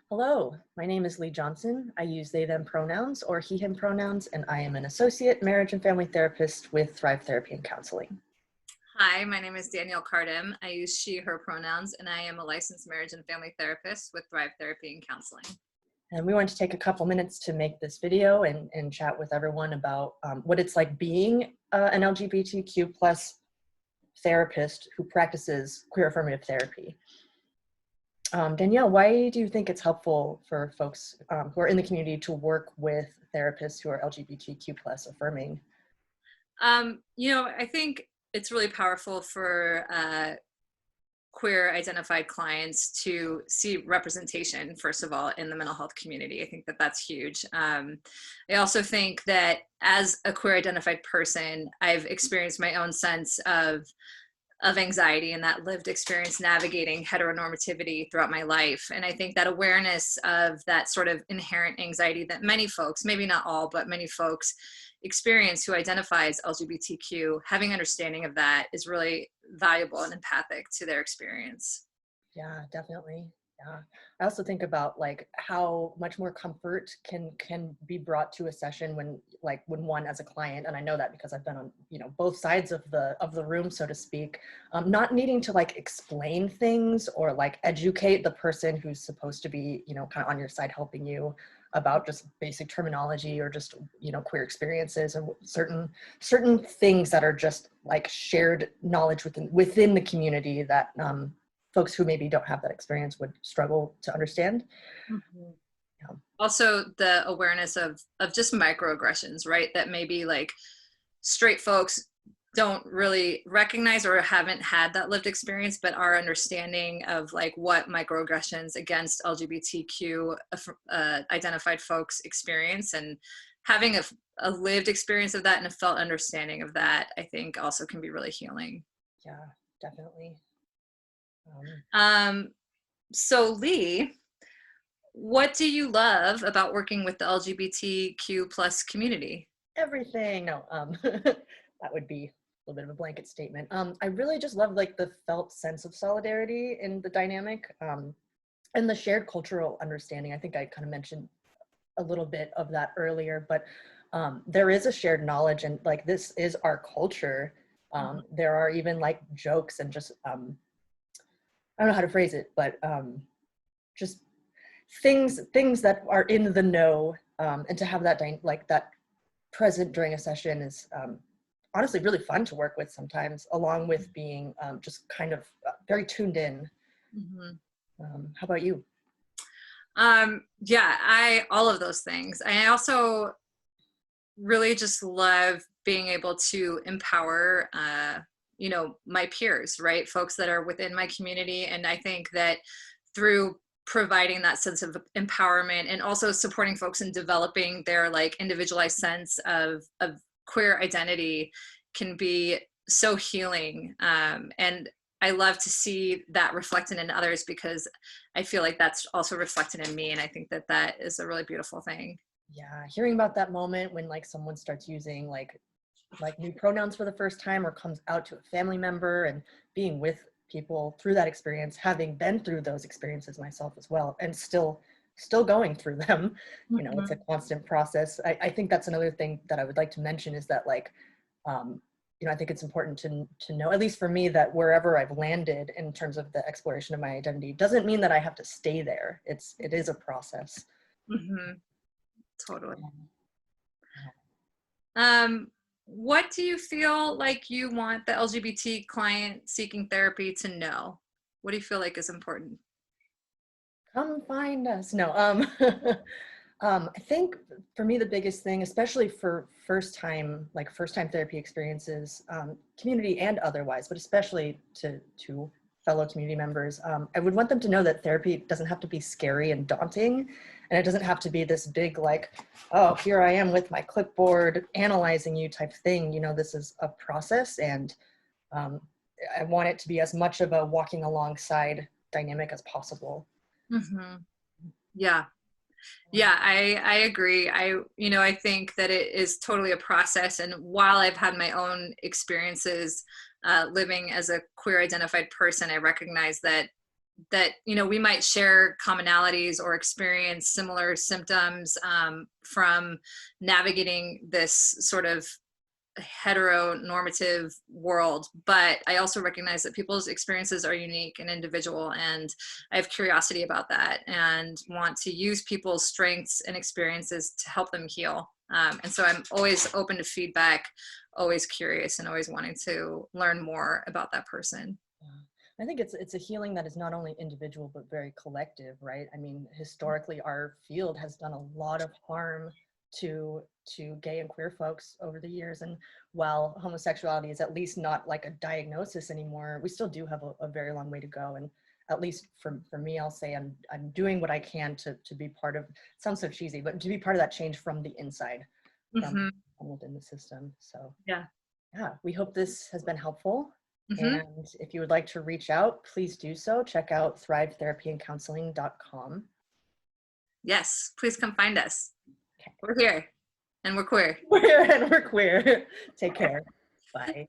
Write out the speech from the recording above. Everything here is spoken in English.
Hello, my name is Leigh Johnson. I use they, them pronouns or he, him pronouns, and I am an associate marriage and family therapist with Thrive Therapy and Counseling. Hi, my name is Danielle Kardum. I use she, her pronouns, and I am a licensed marriage and family therapist with Thrive Therapy and Counseling. And we wanted to take a couple minutes to make this video and chat with everyone about what it's like being an LGBTQ plus therapist who practices queer affirmative therapy. Danielle, why do you think it's helpful for folks who are in the community to work with therapists who are LGBTQ plus affirming? I think it's really powerful for queer identified clients to see representation, first of all, in the mental health community. I think that that's huge. I also think that as a queer identified person, I've experienced my own sense of anxiety and that lived experience navigating heteronormativity throughout my life. And I think that awareness of that sort of inherent anxiety that many folks, maybe not all, but many folks experience who identify as LGBTQ, having understanding of that is really valuable and empathic to their experience. Yeah, definitely. Yeah. I also think about like how much more comfort can be brought to a session when one as a client, and I know that because I've been on, both sides of the room, so to speak, not needing to like explain things or like educate the person who's supposed to be, kind of on your side helping you about just basic terminology or just, queer experiences and certain things that are just like shared knowledge within the community that folks who maybe don't have that experience would struggle to understand. Mm-hmm. Yeah. Also, the awareness of just microaggressions, right? That maybe like straight folks don't really recognize or haven't had that lived experience, but our understanding of like what microaggressions against LGBTQ identified folks experience, and having a lived experience of that and a felt understanding of that, I think also can be really healing. Yeah, definitely. So Leigh, what do you love about working with the LGBTQ plus community? Everything. No, that would be a little bit of a blanket statement. I really just love like the felt sense of solidarity in the dynamic, and the shared cultural understanding. I think I kind of mentioned a little bit of that earlier, but there is a shared knowledge and like this is our culture. There are even like jokes and just I don't know how to phrase it, but just things that are in the know, and to have that that present during a session is honestly really fun to work with sometimes, along with being just kind of very tuned in. How about you? Yeah, all of those things. I also really just love being able to empower, my peers, right? Folks that are within my community. And I think that through providing that sense of empowerment and also supporting folks in developing their like individualized sense of queer identity can be so healing. And I love to see that reflected in others because I feel like that's also reflected in me. And I think that that is a really beautiful thing. Yeah, hearing about that moment when like someone starts using like new pronouns for the first time or comes out to a family member, and being with people through that experience, having been through those experiences myself as well, and still going through them. It's a constant process. I think that's another thing that I would like to mention is that like I think it's important to know, at least for me, that wherever I've landed in terms of the exploration of my identity doesn't mean that I have to stay there. It is a process. Mm-hmm. Totally. Yeah. What do you feel like you want the LGBT client seeking therapy to know? What do you feel like is important? Come find us. No, I think for me, the biggest thing, especially for first time therapy experiences, community and otherwise, but especially to fellow community members, I would want them to know that therapy doesn't have to be scary and daunting. And it doesn't have to be this big, like, oh, here I am with my clipboard analyzing you type thing. This is a process, and I want it to be as much of a walking alongside dynamic as possible. Mm-hmm. Yeah. Yeah, I agree. I think that it is totally a process. And while I've had my own experiences living as a queer identified person, I recognize that that, you know, we might share commonalities or experience similar symptoms from navigating this sort of heteronormative world, but I also recognize that people's experiences are unique and individual, and I have curiosity about that and want to use people's strengths and experiences to help them heal. And so I'm always open to feedback, always curious, and always wanting to learn more about that person. I think it's a healing that is not only individual but very collective, right? I mean, historically, our field has done a lot of harm to gay and queer folks over the years, and while homosexuality is at least not like a diagnosis anymore, we still do have a very long way to go. And at least for me, I'll say I'm doing what I can to be part of, it sounds so cheesy, but to be part of that change from the inside, from within the system. So Yeah. we hope this has been helpful. Mm-hmm. And if you would like to reach out, please do so. Check out thrivetherapyandcounseling.com. Yes, please come find us. Okay. We're here and we're queer. We're queer. Take care. Bye.